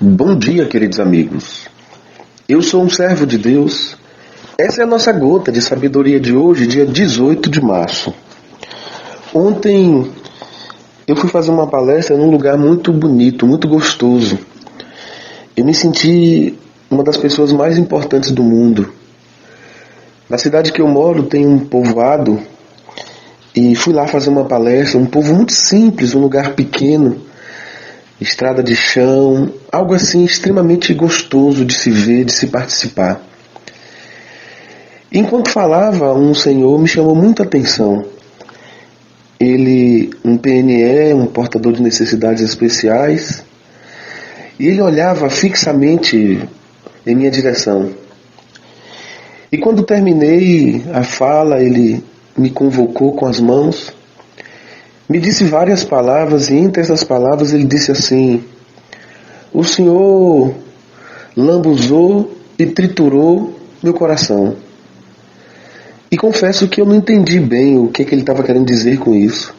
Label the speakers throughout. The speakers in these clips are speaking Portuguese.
Speaker 1: Bom dia, queridos amigos. Eu sou um servo de Deus. Essa é a nossa gota de sabedoria de hoje, dia 18 de março. Ontem eu fui fazer uma palestra num lugar muito bonito, muito gostoso. Eu me senti uma das pessoas mais importantes do mundo. Na cidade que eu moro tem um povoado e fui lá fazer uma palestra, um povo muito simples, um lugar pequeno, estrada de chão, algo assim extremamente gostoso de se ver, de se participar. Enquanto falava, um senhor me chamou muita atenção. Ele, um PNE, um portador de necessidades especiais, e ele olhava fixamente em minha direção. E quando terminei a fala, ele me convocou com as mãos, me disse várias palavras, e entre essas palavras ele disse assim: o senhor lambuzou e triturou meu coração. E confesso que eu não entendi bem o que ele estava querendo dizer com isso.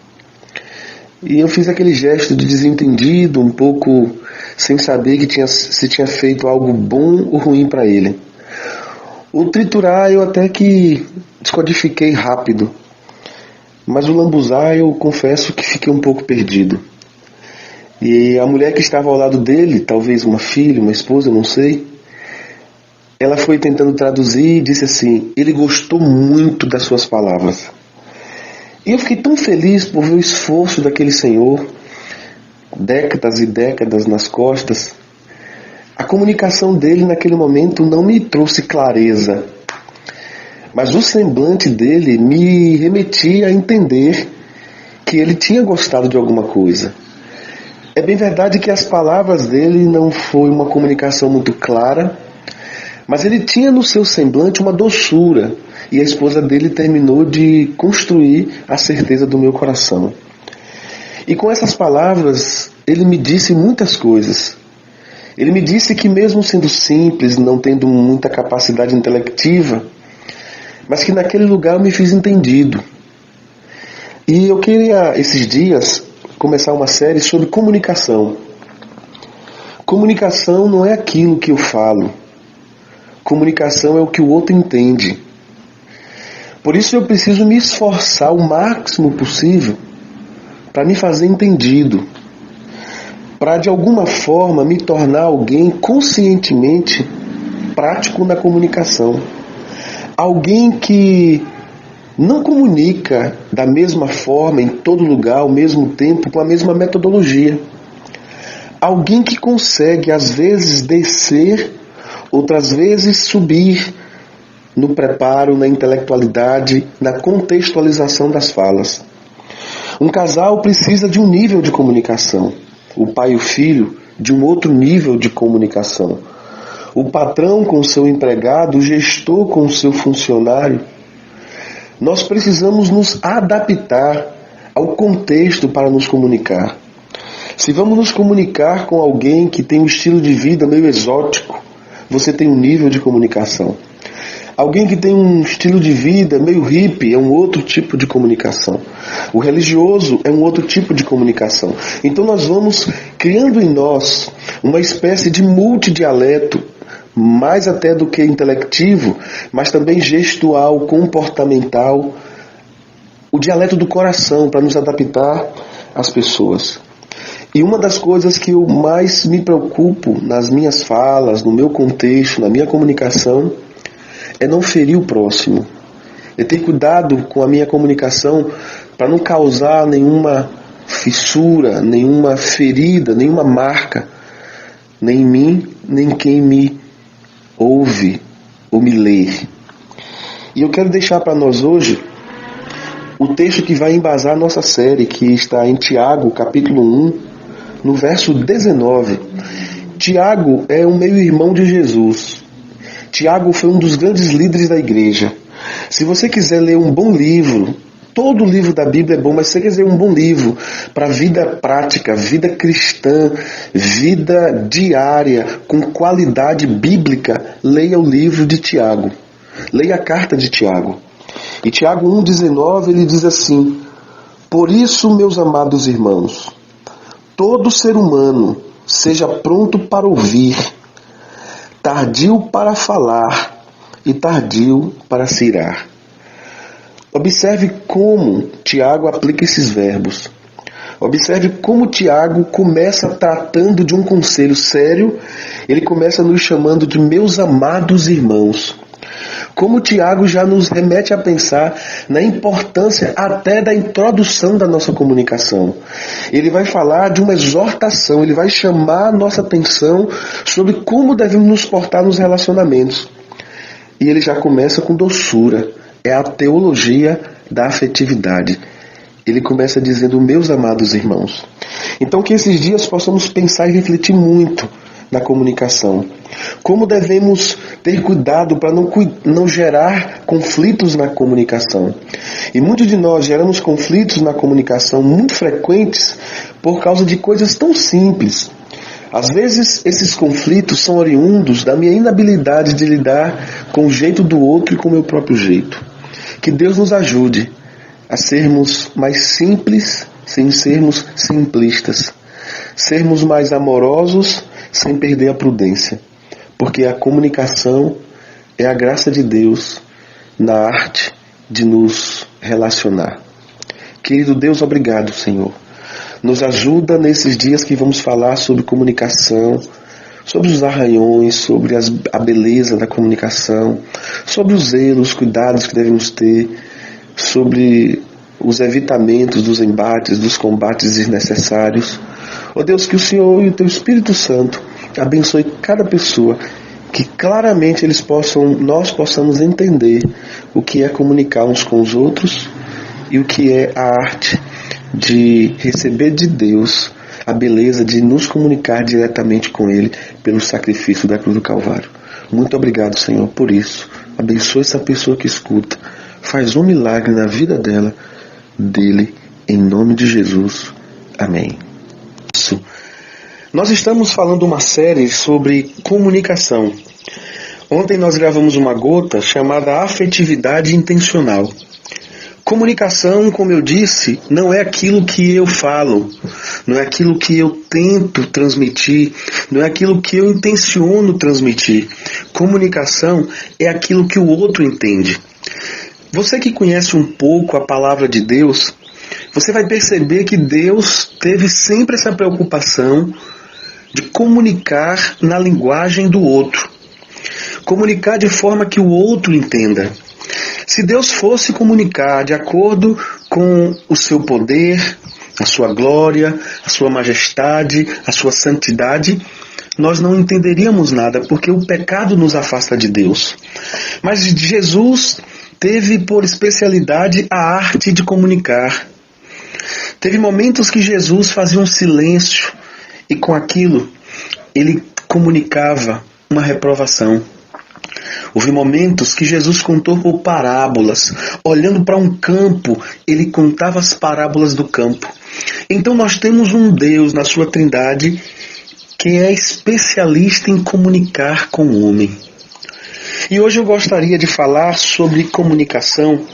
Speaker 1: E eu fiz aquele gesto de desentendido, um pouco sem saber se tinha feito algo bom ou ruim para ele. O triturar eu até que descodifiquei rápido, mas o lambuzar eu confesso que fiquei um pouco perdido. E a mulher que estava ao lado dele, talvez uma filha, uma esposa, não sei, ela foi tentando traduzir e disse assim: ele gostou muito das suas palavras. E eu fiquei tão feliz por ver o esforço daquele senhor, décadas e décadas nas costas. A comunicação dele naquele momento não me trouxe clareza, mas o semblante dele me remetia a entender que ele tinha gostado de alguma coisa. É bem verdade que as palavras dele não foi uma comunicação muito clara, mas ele tinha no seu semblante uma doçura, e a esposa dele terminou de construir a certeza do meu coração. E com essas palavras, ele me disse muitas coisas. Ele me disse que mesmo sendo simples, não tendo muita capacidade intelectiva, mas que naquele lugar eu me fiz entendido. E eu queria, esses dias, começar uma série sobre comunicação. Comunicação não é aquilo que eu falo. Comunicação é o que o outro entende. Por isso eu preciso me esforçar o máximo possível para me fazer entendido, para de alguma forma me tornar alguém conscientemente prático na comunicação. Alguém que não comunica da mesma forma, em todo lugar, ao mesmo tempo, com a mesma metodologia. Alguém que consegue, às vezes, descer, outras vezes subir no preparo, na intelectualidade, na contextualização das falas. Um casal precisa de um nível de comunicação. O pai e o filho, de um outro nível de comunicação. O patrão com o seu empregado, o gestor com o seu funcionário. Nós precisamos nos adaptar ao contexto para nos comunicar. Se vamos nos comunicar com alguém que tem um estilo de vida meio exótico, você tem um nível de comunicação. Alguém que tem um estilo de vida meio hippie é um outro tipo de comunicação. O religioso é um outro tipo de comunicação. Então nós vamos criando em nós uma espécie de multidialeto, mais até do que intelectivo, mas também gestual, comportamental, o dialeto do coração, para nos adaptar às pessoas. E uma das coisas que eu mais me preocupo nas minhas falas, no meu contexto, na minha comunicação, é não ferir o próximo. É ter cuidado com a minha comunicação para não causar nenhuma fissura, nenhuma ferida, nenhuma marca, nem em mim, nem em quem me ouve ou me lê. E eu quero deixar para nós hoje o texto que vai embasar a nossa série, que está em Tiago, capítulo 1, no verso 19. Tiago é um meio-irmão de Jesus. Tiago foi um dos grandes líderes da igreja. Se você quiser ler um bom livro, todo livro da Bíblia é bom, mas se você quiser um bom livro para vida prática, vida cristã, vida diária, com qualidade bíblica, leia o livro de Tiago. Leia a carta de Tiago. E Tiago 1,19 ele diz assim: por isso, meus amados irmãos, todo ser humano seja pronto para ouvir, tardio para falar e tardio para se irar. Observe como Tiago aplica esses verbos. Observe como Tiago começa tratando de um conselho sério, ele começa nos chamando de meus amados irmãos. Como Tiago já nos remete a pensar na importância até da introdução da nossa comunicação. Ele vai falar de uma exortação, ele vai chamar a nossa atenção sobre como devemos nos portar nos relacionamentos. E ele já começa com doçura, é a teologia da afetividade. Ele começa dizendo, meus amados irmãos. Então que esses dias possamos pensar e refletir muito na comunicação. Como devemos ter cuidado para não gerar conflitos na comunicação. E muitos de nós geramos conflitos na comunicação muito frequentes por causa de coisas tão simples. Às vezes esses conflitos são oriundos da minha inabilidade de lidar com o jeito do outro e com o meu próprio jeito. Que Deus nos ajude a sermos mais simples sem sermos simplistas. Sermos mais amorosos sem perder a prudência. Porque a comunicação é a graça de Deus na arte de nos relacionar. Querido Deus, obrigado, Senhor. Nos ajuda nesses dias que vamos falar sobre comunicação, sobre os arranhões, sobre a beleza da comunicação, sobre os zelos, os cuidados que devemos ter, sobre os evitamentos dos embates, dos combates desnecessários. Ó Deus, que o Senhor e o Teu Espírito Santo abençoe cada pessoa, que claramente nós possamos entender o que é comunicar uns com os outros e o que é a arte de receber de Deus a beleza de nos comunicar diretamente com Ele pelo sacrifício da cruz do Calvário. Muito obrigado, Senhor, por isso. Abençoe essa pessoa que escuta. Faz um milagre na vida dele, em nome de Jesus. Amém. Nós estamos falando uma série sobre comunicação. Ontem nós gravamos uma gota chamada afetividade intencional. Comunicação, como eu disse, não é aquilo que eu falo, não é aquilo que eu tento transmitir, não é aquilo que eu intenciono transmitir. Comunicação é aquilo que o outro entende. Você que conhece um pouco a palavra de Deus, você vai perceber que Deus teve sempre essa preocupação de comunicar na linguagem do outro. Comunicar de forma que o outro entenda. Se Deus fosse comunicar de acordo com o seu poder, a sua glória, a sua majestade, a sua santidade, nós não entenderíamos nada, porque o pecado nos afasta de Deus. Mas Jesus teve por especialidade a arte de comunicar. Teve momentos que Jesus fazia um silêncio e com aquilo ele comunicava uma reprovação. Houve momentos que Jesus contou por parábolas. Olhando para um campo, ele contava as parábolas do campo. Então nós temos um Deus na sua trindade que é especialista em comunicar com o homem. E hoje eu gostaria de falar sobre comunicação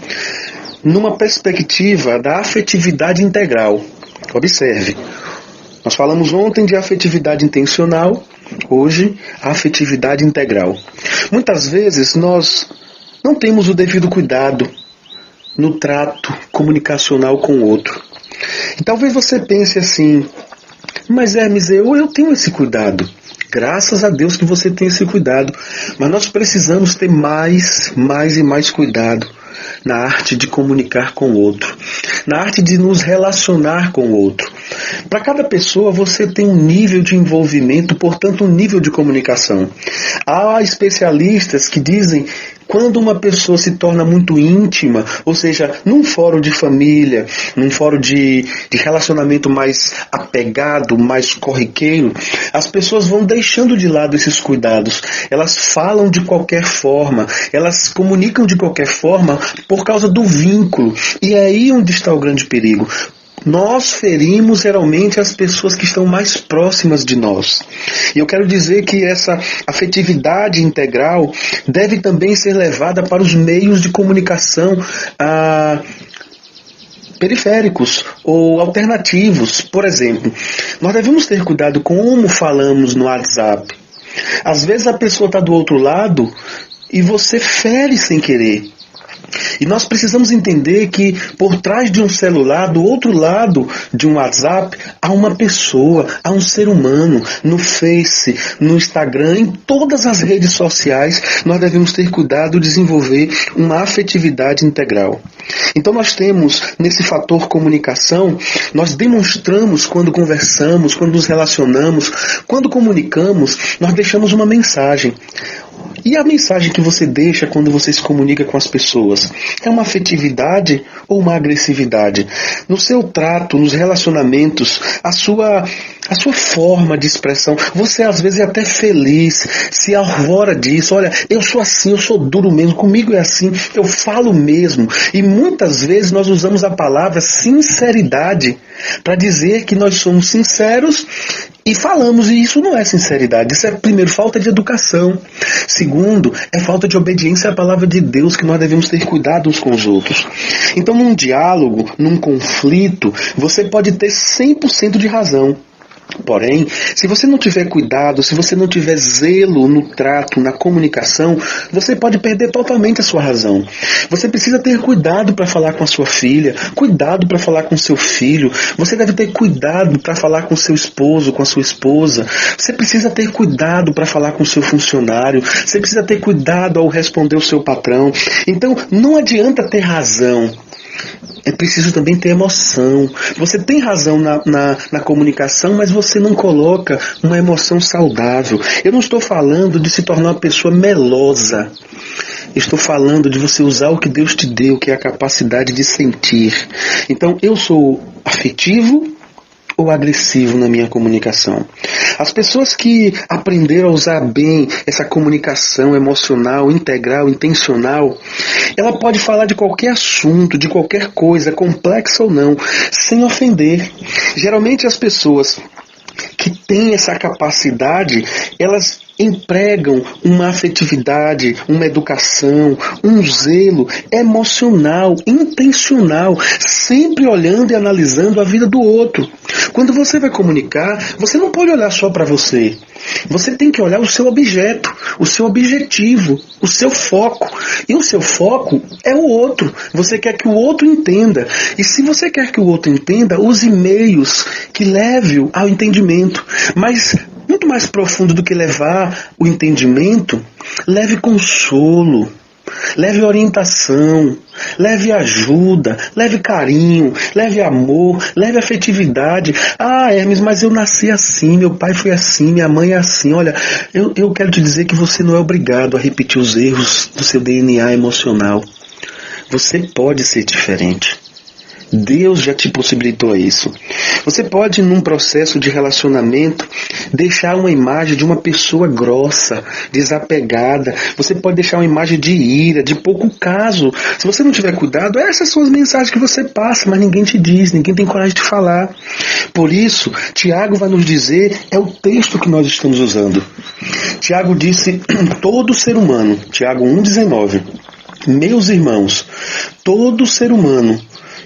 Speaker 1: numa perspectiva da afetividade integral. Observe, nós falamos ontem de afetividade intencional, hoje a afetividade integral. Muitas vezes nós não temos o devido cuidado no trato comunicacional com o outro. E talvez você pense assim, mas Hermes, eu tenho esse cuidado. Graças a Deus que você tem esse cuidado. Mas nós precisamos ter mais e mais cuidado na arte de comunicar com o outro, na arte de nos relacionar com o outro. Para cada pessoa você tem um nível de envolvimento, portanto um nível de comunicação. Há especialistas que dizem quando uma pessoa se torna muito íntima, ou seja, num fórum de família, num fórum de relacionamento mais apegado, mais corriqueiro, as pessoas vão deixando de lado esses cuidados. Elas falam de qualquer forma, elas comunicam de qualquer forma por causa do vínculo. E é aí onde está o grande perigo. Nós ferimos geralmente as pessoas que estão mais próximas de nós. E eu quero dizer que essa afetividade integral deve também ser levada para os meios de comunicação periféricos ou alternativos. Por exemplo, nós devemos ter cuidado como falamos no WhatsApp. Às vezes a pessoa está do outro lado e você fere sem querer. E nós precisamos entender que por trás de um celular, do outro lado de um WhatsApp, há uma pessoa, há um ser humano. No Face, no Instagram, em todas as redes sociais, nós devemos ter cuidado de desenvolver uma afetividade integral. Então nós temos, nesse fator comunicação, nós demonstramos quando conversamos, quando nos relacionamos, quando comunicamos, nós deixamos uma mensagem. E a mensagem que você deixa quando você se comunica com as pessoas? É uma afetividade ou uma agressividade? No seu trato, nos relacionamentos, a sua forma de expressão, você às vezes é até feliz, se arvora disso. Olha, eu sou assim, eu sou duro mesmo, comigo é assim, eu falo mesmo. E muitas vezes nós usamos a palavra sinceridade para dizer que nós somos sinceros e falamos, e isso não é sinceridade. Isso é, primeiro, falta de educação. Segundo, é falta de obediência à palavra de Deus, que nós devemos ter cuidado uns com os outros. Então, num diálogo, num conflito, você pode ter 100% de razão. Porém, se você não tiver cuidado, se você não tiver zelo no trato, na comunicação, você pode perder totalmente a sua razão. Você precisa ter cuidado para falar com a sua filha, cuidado para falar com seu filho, você deve ter cuidado para falar com seu esposo, com a sua esposa, você precisa ter cuidado para falar com o seu funcionário, você precisa ter cuidado ao responder o seu patrão. Então, não adianta ter razão. É preciso também ter emoção. Você tem razão na comunicação, mas você não coloca uma emoção saudável. Eu não estou falando de se tornar uma pessoa melosa. Estou falando de você usar o que Deus te deu, que é a capacidade de sentir. Então, eu sou afetivo ou agressivo na minha comunicação? As pessoas que aprenderam a usar bem essa comunicação emocional, integral, intencional, ela pode falar de qualquer assunto, de qualquer coisa, complexa ou não, sem ofender. Geralmente as pessoas que têm essa capacidade, elas empregam uma afetividade, uma educação, um zelo emocional, intencional, sempre olhando e analisando a vida do outro. Quando você vai comunicar, você não pode olhar só para você. Você tem que olhar o seu objeto, o seu objetivo, o seu foco. E o seu foco é o outro. Você quer que o outro entenda. E se você quer que o outro entenda, use meios que levem ao entendimento. Mas muito mais profundo do que levar o entendimento, leve consolo, leve orientação, leve ajuda, leve carinho, leve amor, leve afetividade. Ah, Hermes, mas eu nasci assim, meu pai foi assim, minha mãe é assim. Olha, eu quero te dizer que você não é obrigado a repetir os erros do seu DNA emocional. Você pode ser diferente. Deus já te possibilitou isso. Você pode, num processo de relacionamento, deixar uma imagem de uma pessoa grossa, desapegada. Você pode deixar uma imagem de ira, de pouco caso. Se você não tiver cuidado, essas são as mensagens que você passa, mas ninguém te diz, ninguém tem coragem de falar. Por isso, Tiago vai nos dizer, é o texto que nós estamos usando. Tiago disse, todo ser humano, Tiago 1,19, meus irmãos, todo ser humano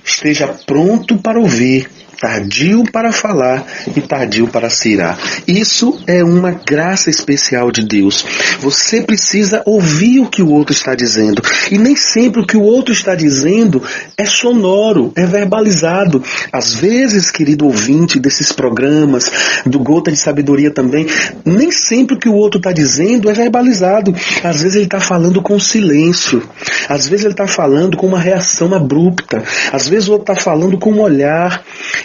Speaker 1: esteja pronto para ouvir, tardio para falar e tardio para se irar. Isso é uma graça especial de Deus. Você precisa ouvir o que o outro está dizendo. E nem sempre o que o outro está dizendo é sonoro, é verbalizado. Às vezes, querido ouvinte desses programas, do Gota de Sabedoria também, nem sempre o que o outro está dizendo é verbalizado. Às vezes ele está falando com silêncio. Às vezes ele está falando com uma reação abrupta. Às vezes o outro está falando com um olhar.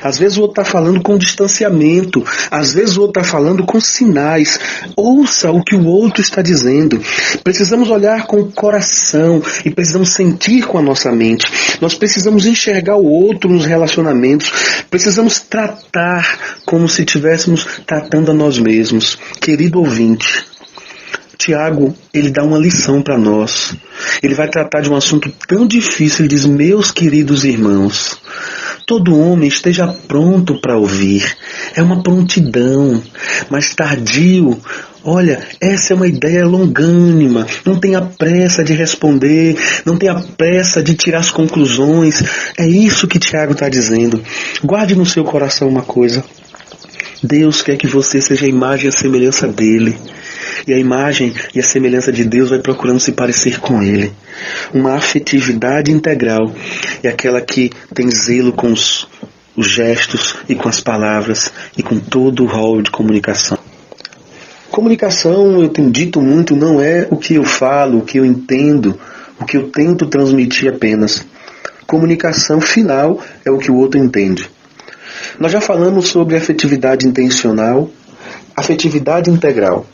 Speaker 1: Às vezes o outro está falando com distanciamento. Às vezes o outro está falando com sinais. Ouça o que o outro está dizendo. Precisamos olhar com o coração e precisamos sentir com a nossa mente. Nós precisamos enxergar o outro nos relacionamentos. Precisamos tratar como se estivéssemos tratando a nós mesmos. Querido ouvinte, Tiago, ele dá uma lição para nós. Ele vai tratar de um assunto tão difícil. Ele diz, meus queridos irmãos, todo homem esteja pronto para ouvir. É uma prontidão, mas tardio. Olha, essa é uma ideia longânima. Não tenha pressa de responder, não tenha pressa de tirar as conclusões. É isso que Tiago está dizendo. Guarde no seu coração uma coisa. Deus quer que você seja a imagem e a semelhança dele. E a imagem e a semelhança de Deus vai procurando se parecer com ele. Uma afetividade integral é aquela que tem zelo com os gestos e com as palavras e com todo o rol de comunicação. Comunicação, eu tenho dito muito, não é o que eu falo, o que eu entendo, o que eu tento transmitir apenas. Comunicação final é o que o outro entende. Nós já falamos sobre afetividade intencional, afetividade integral.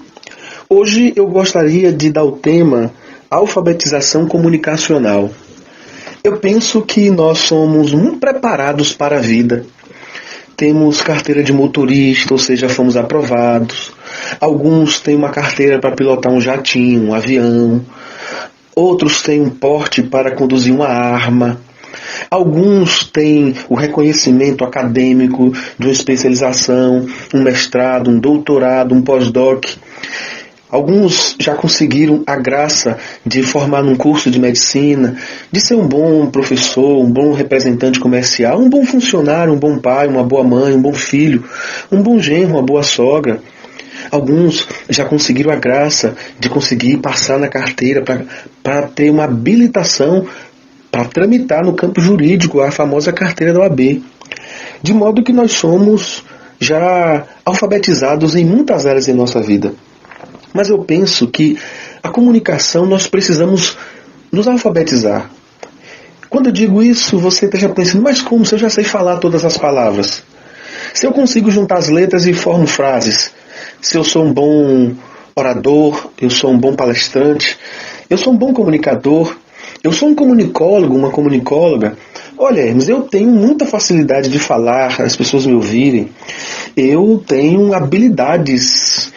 Speaker 1: Hoje eu gostaria de dar o tema alfabetização comunicacional. Eu penso que nós somos muito preparados para a vida. Temos carteira de motorista, ou seja, fomos aprovados. Alguns têm uma carteira para pilotar um jatinho, um avião. Outros têm um porte para conduzir uma arma. Alguns têm o reconhecimento acadêmico de uma especialização, um mestrado, um doutorado, um pós-doc. Alguns já conseguiram a graça de formar num curso de medicina, de ser um bom professor, um bom representante comercial, um bom funcionário, um bom pai, uma boa mãe, um bom filho, um bom genro, uma boa sogra. Alguns já conseguiram a graça de conseguir passar na carteira para ter uma habilitação para tramitar no campo jurídico a famosa carteira da OAB. De modo que nós somos já alfabetizados em muitas áreas em nossa vida. Mas eu penso que a comunicação nós precisamos nos alfabetizar. Quando eu digo isso, você esteja pensando, mas como se eu já sei falar todas as palavras? Se eu consigo juntar as letras e formo frases, se eu sou um bom orador, eu sou um bom palestrante, eu sou um bom comunicador, eu sou um comunicólogo, uma comunicóloga. Olha, Hermes, eu tenho muita facilidade de falar, as pessoas me ouvirem. Eu tenho habilidades,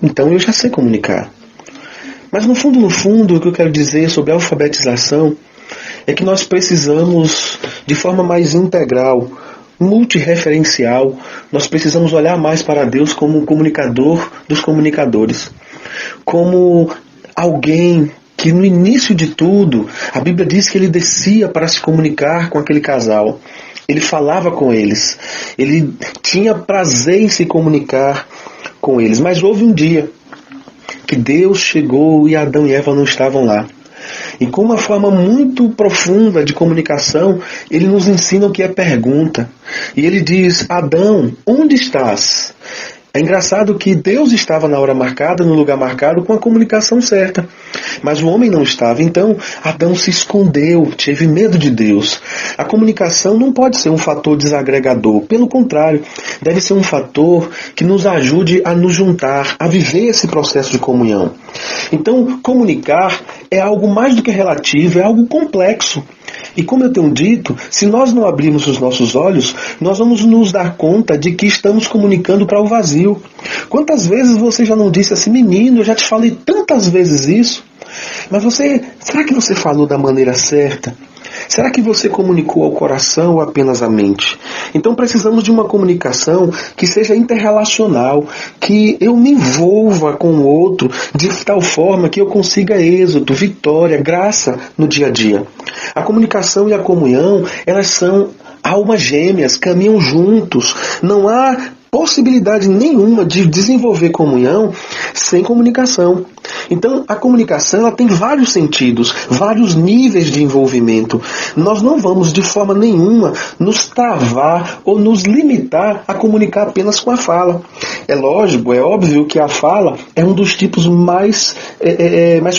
Speaker 1: então eu já sei comunicar. Mas no fundo, o que eu quero dizer sobre a alfabetização é que nós precisamos, de forma mais integral, multireferencial, nós precisamos olhar mais para Deus como um comunicador dos comunicadores. Como alguém que no início de tudo, a Bíblia diz que ele descia para se comunicar com aquele casal. Ele falava com eles. Ele tinha prazer em se comunicar com eles. Mas houve um dia que Deus chegou e Adão e Eva não estavam lá. E com uma forma muito profunda de comunicação, ele nos ensina o que é pergunta. E ele diz, Adão, onde estás? É engraçado que Deus estava na hora marcada, no lugar marcado, com a comunicação certa. Mas o homem não estava. Então, Adão se escondeu, teve medo de Deus. A comunicação não pode ser um fator desagregador. Pelo contrário, deve ser um fator que nos ajude a nos juntar, a viver esse processo de comunhão. Então, comunicar é algo mais do que relativo, é algo complexo. E como eu tenho dito, se nós não abrirmos os nossos olhos, nós vamos nos dar conta de que estamos comunicando para o vazio. Quantas vezes você já não disse assim, menino, eu já te falei tantas vezes isso, mas será que você falou da maneira certa? Será que você comunicou ao coração ou apenas à mente? Então precisamos de uma comunicação que seja interrelacional, que eu me envolva com o outro de tal forma que eu consiga êxito, vitória, graça no dia a dia. A comunicação e a comunhão, elas são almas gêmeas, caminham juntos. Não há possibilidade nenhuma de desenvolver comunhão sem comunicação. Então, a comunicação ela tem vários sentidos, vários níveis de envolvimento. Nós não vamos de forma nenhuma nos travar ou nos limitar a comunicar apenas com a fala. É lógico, é óbvio que a fala é um dos tipos mais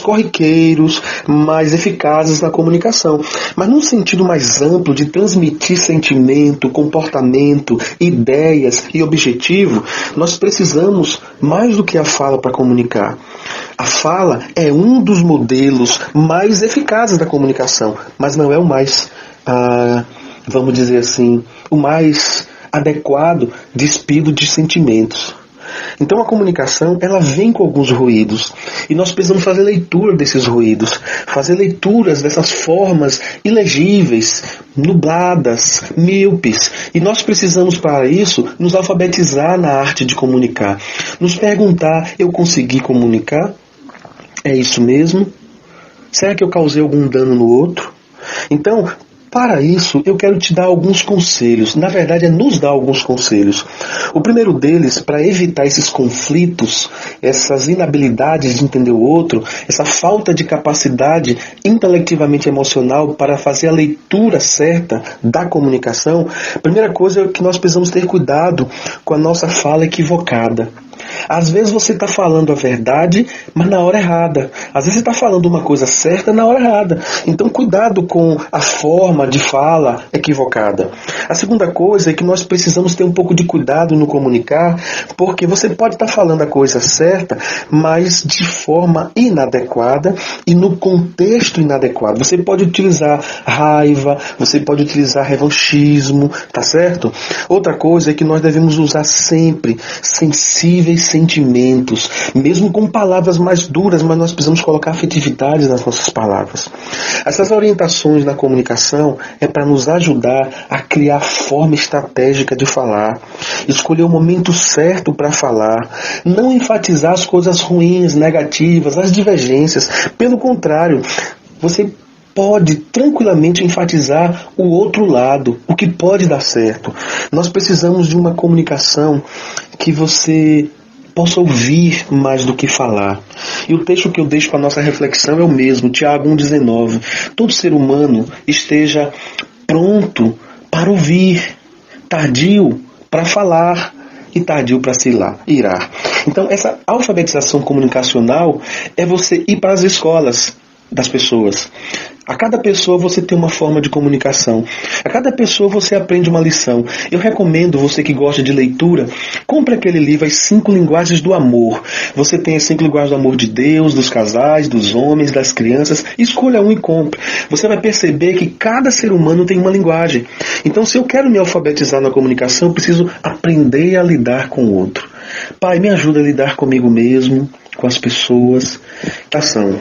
Speaker 1: corriqueiros, mais eficazes na comunicação. Mas num sentido mais amplo de transmitir sentimento, comportamento, ideias e objetivo, nós precisamos mais do que a fala para comunicar. A fala é um dos modelos mais eficazes da comunicação, mas não é o mais, vamos dizer assim, o mais adequado despido de sentimentos. Então a comunicação, ela vem com alguns ruídos. E nós precisamos fazer leitura desses ruídos. Fazer leituras dessas formas ilegíveis, nubladas, míopes. E nós precisamos, para isso, nos alfabetizar na arte de comunicar. Nos perguntar, eu consegui comunicar? É isso mesmo? Será que eu causei algum dano no outro? Então, para isso, eu quero te dar alguns conselhos. Na verdade, é nos dar alguns conselhos. O primeiro deles, para evitar esses conflitos, essas inabilidades de entender o outro, essa falta de capacidade intelectivamente emocional para fazer a leitura certa da comunicação, a primeira coisa é que nós precisamos ter cuidado com a nossa fala equivocada. Às vezes você está falando a verdade, mas na hora errada. Às vezes você está falando uma coisa certa na hora errada. Então cuidado com a forma de fala equivocada. A segunda coisa é que nós precisamos ter um pouco de cuidado no comunicar, porque você pode estar falando a coisa certa, mas de forma inadequada e no contexto inadequado. Você pode utilizar raiva, você pode utilizar revanchismo, tá certo? Outra coisa é que nós devemos usar sempre sensíveis sentimentos, mesmo com palavras mais duras, mas nós precisamos colocar afetividade nas nossas palavras. Essas orientações na comunicação é para nos ajudar a criar forma estratégica de falar, escolher o momento certo para falar, não enfatizar as coisas ruins, negativas, as divergências. Pelo contrário, você pode tranquilamente enfatizar o outro lado, o que pode dar certo. Nós precisamos de uma comunicação que você possa ouvir mais do que falar. E o texto que eu deixo para a nossa reflexão é o mesmo, Tiago 1,19. Todo ser humano esteja pronto para ouvir, tardio para falar e tardio para se irar. Então essa alfabetização comunicacional é você ir para as escolas das pessoas. A cada pessoa você tem uma forma de comunicação. A cada pessoa você aprende uma lição. Eu recomendo, você que gosta de leitura, compre aquele livro, As 5 Linguagens do Amor. Você tem as 5 linguagens do amor de Deus, dos casais, dos homens, das crianças. Escolha um e compre. Você vai perceber que cada ser humano tem uma linguagem. Então, se eu quero me alfabetizar na comunicação, eu preciso aprender a lidar com o outro. Pai, me ajuda a lidar comigo mesmo, com as pessoas. Ação.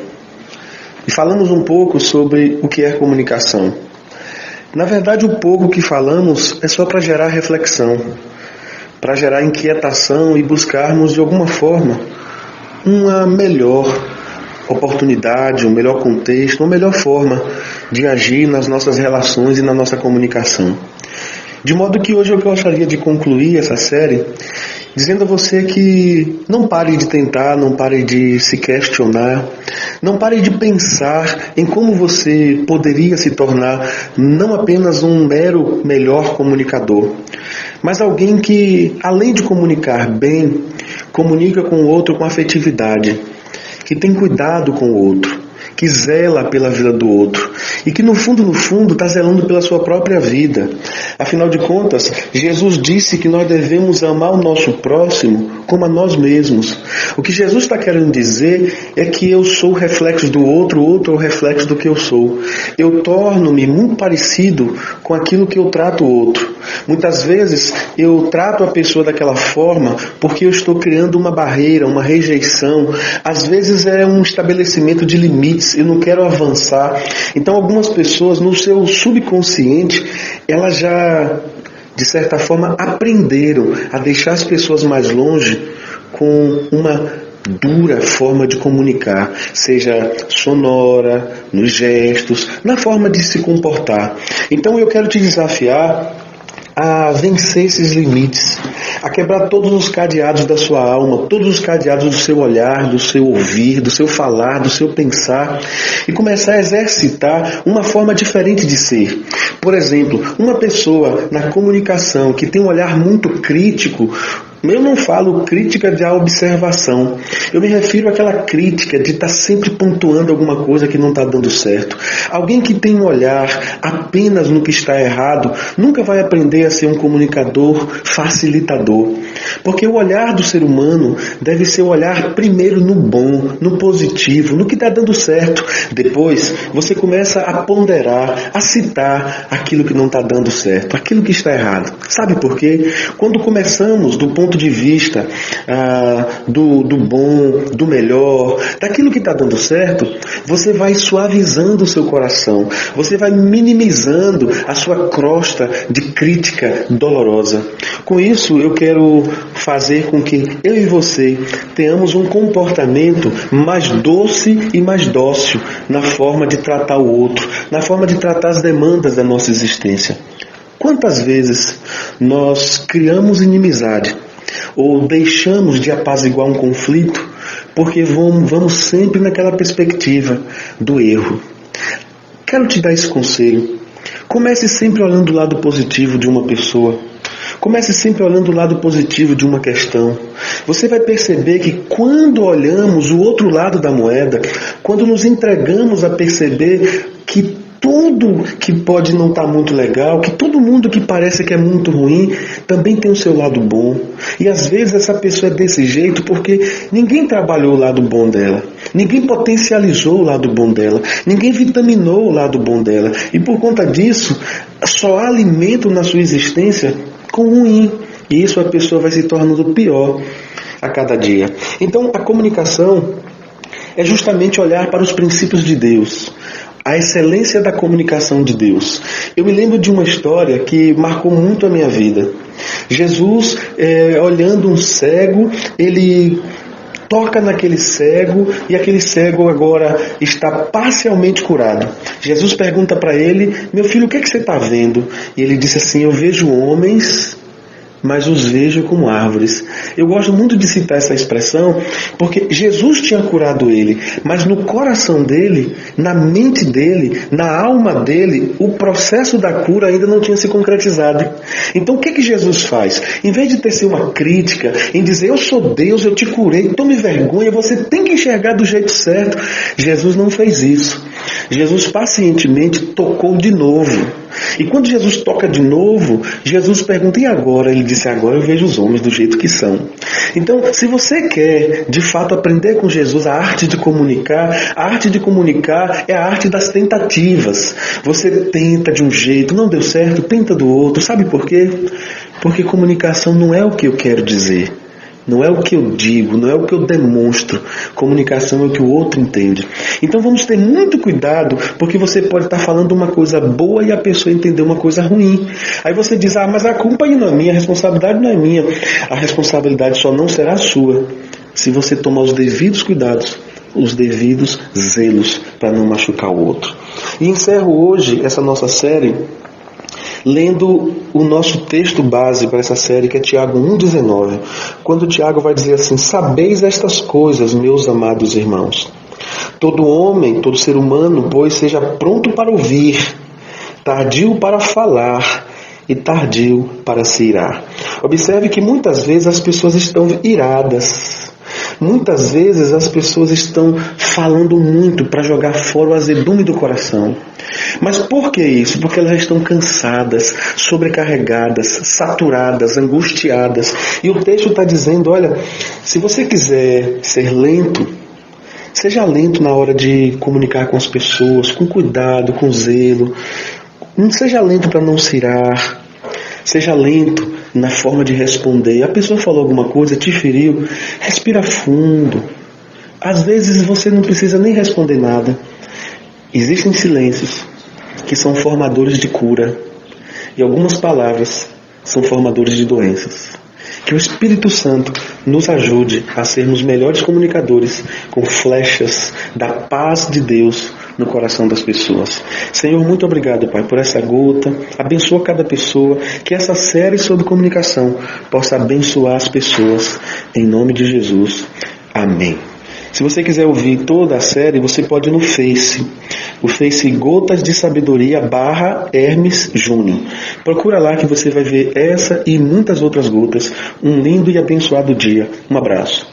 Speaker 1: E falamos um pouco sobre o que é comunicação. Na verdade, o pouco que falamos é só para gerar reflexão, para gerar inquietação e buscarmos, de alguma forma, uma melhor oportunidade, um melhor contexto, uma melhor forma de agir nas nossas relações e na nossa comunicação. De modo que hoje eu gostaria de concluir essa série dizendo a você que não pare de tentar, não pare de se questionar, não pare de pensar em como você poderia se tornar não apenas um mero melhor comunicador, mas alguém que, além de comunicar bem, comunica com o outro com afetividade, que tem cuidado com o outro, que zela pela vida do outro e que no fundo está zelando pela sua própria vida. Afinal de contas, Jesus disse que nós devemos amar o nosso próximo como a nós mesmos. O que Jesus está querendo dizer é que eu sou o reflexo do outro, o outro é o reflexo do que eu sou. Eu torno-me muito parecido com aquilo que eu trato o outro. Muitas vezes eu trato a pessoa daquela forma porque eu estou criando uma barreira, uma rejeição. Às vezes é um estabelecimento de limites, eu não quero avançar. Então algumas pessoas no seu subconsciente, elas já, de certa forma, aprenderam a deixar as pessoas mais longe com uma dura forma de comunicar, seja sonora, nos gestos, na forma de se comportar. Então eu quero te desafiar a vencer esses limites, a quebrar todos os cadeados da sua alma, todos os cadeados do seu olhar, do seu ouvir, do seu falar, do seu pensar, e começar a exercitar uma forma diferente de ser. Por exemplo, uma pessoa na comunicação que tem um olhar muito crítico, eu não falo crítica de observação. Eu me refiro àquela crítica de estar sempre pontuando alguma coisa que não está dando certo. Alguém que tem um olhar apenas no que está errado nunca vai aprender a ser um comunicador facilitador. Porque o olhar do ser humano deve ser o olhar primeiro no bom, no positivo, no que está dando certo. Depois você começa a ponderar, a citar aquilo que não está dando certo, aquilo que está errado. Sabe por quê? Quando começamos do ponto ponto de vista do bom, do melhor, daquilo que está dando certo, você vai suavizando o seu coração, você vai minimizando a sua crosta de crítica dolorosa. Com isso, eu quero fazer com que eu e você tenhamos um comportamento mais doce e mais dócil na forma de tratar o outro, na forma de tratar as demandas da nossa existência. Quantas vezes nós criamos inimizade ou deixamos de apaziguar um conflito porque vamos sempre naquela perspectiva do erro? Quero te dar esse conselho. Comece sempre olhando o lado positivo de uma pessoa. Comece sempre olhando o lado positivo de uma questão. Você vai perceber que quando olhamos o outro lado da moeda, quando nos entregamos a perceber que tudo que pode não estar muito legal, que todo mundo que parece que é muito ruim, também tem o seu lado bom. E às vezes essa pessoa é desse jeito porque ninguém trabalhou o lado bom dela. Ninguém potencializou o lado bom dela. Ninguém vitaminou o lado bom dela. E por conta disso, só há alimento na sua existência com ruim. E isso a pessoa vai se tornando pior a cada dia. Então a comunicação é justamente olhar para os princípios de Deus, a excelência da comunicação de Deus. Eu me lembro de uma história que marcou muito a minha vida. Jesus, olhando um cego, ele toca naquele cego e aquele cego agora está parcialmente curado. Jesus pergunta para ele: meu filho, o que é que você está vendo? E ele disse assim: eu vejo homens, mas os vejo como árvores. Eu gosto muito de citar essa expressão, porque Jesus tinha curado ele, mas no coração dele, na mente dele, na alma dele, o processo da cura ainda não tinha se concretizado. Então o que Jesus faz? Em vez de tecer uma crítica, em dizer: eu sou Deus, eu te curei, tome vergonha, você tem que enxergar do jeito certo, Jesus não fez isso. Jesus pacientemente tocou de novo. E quando Jesus toca de novo, Jesus pergunta: e agora? Ele disse: agora eu vejo os homens do jeito que são. Então, se você quer de fato aprender com Jesus a arte de comunicar é a arte das tentativas. Você tenta de um jeito, não deu certo, tenta do outro. Sabe por quê? Porque comunicação não é o que eu quero dizer. Não é o que eu digo, não é o que eu demonstro. Comunicação é o que o outro entende. Então vamos ter muito cuidado, porque você pode estar falando uma coisa boa e a pessoa entender uma coisa ruim. Aí você diz: mas a culpa aí não é minha, a responsabilidade não é minha. A responsabilidade só não será sua se você tomar os devidos cuidados, os devidos zelos para não machucar o outro. E encerro hoje essa nossa série lendo o nosso texto base para essa série, que é Tiago 1,19, quando Tiago vai dizer assim: sabeis estas coisas, meus amados irmãos. Todo homem, todo ser humano, pois, seja pronto para ouvir, tardio para falar e tardio para se irar. Observe que muitas vezes as pessoas estão iradas. Muitas vezes as pessoas estão falando muito para jogar fora o azedume do coração. Mas por que isso? Porque elas estão cansadas, sobrecarregadas, saturadas, angustiadas. E o texto está dizendo: olha, se você quiser ser lento, seja lento na hora de comunicar com as pessoas, com cuidado, com zelo. Não seja lento para não se irar. Seja lento na forma de responder. A pessoa falou alguma coisa, te feriu, respira fundo. Às vezes você não precisa nem responder nada. Existem silêncios que são formadores de cura, e algumas palavras são formadores de doenças. Que o Espírito Santo nos ajude a sermos melhores comunicadores, com flechas da paz de Deus no coração das pessoas. Senhor, muito obrigado, Pai, por essa gota. Abençoa cada pessoa. Que essa série sobre comunicação possa abençoar as pessoas. Em nome de Jesus. Amém. Se você quiser ouvir toda a série, você pode ir no Face. O Face Gotas de Sabedoria /Hermes Júnior. Procura lá que você vai ver essa e muitas outras gotas. Um lindo e abençoado dia. Um abraço.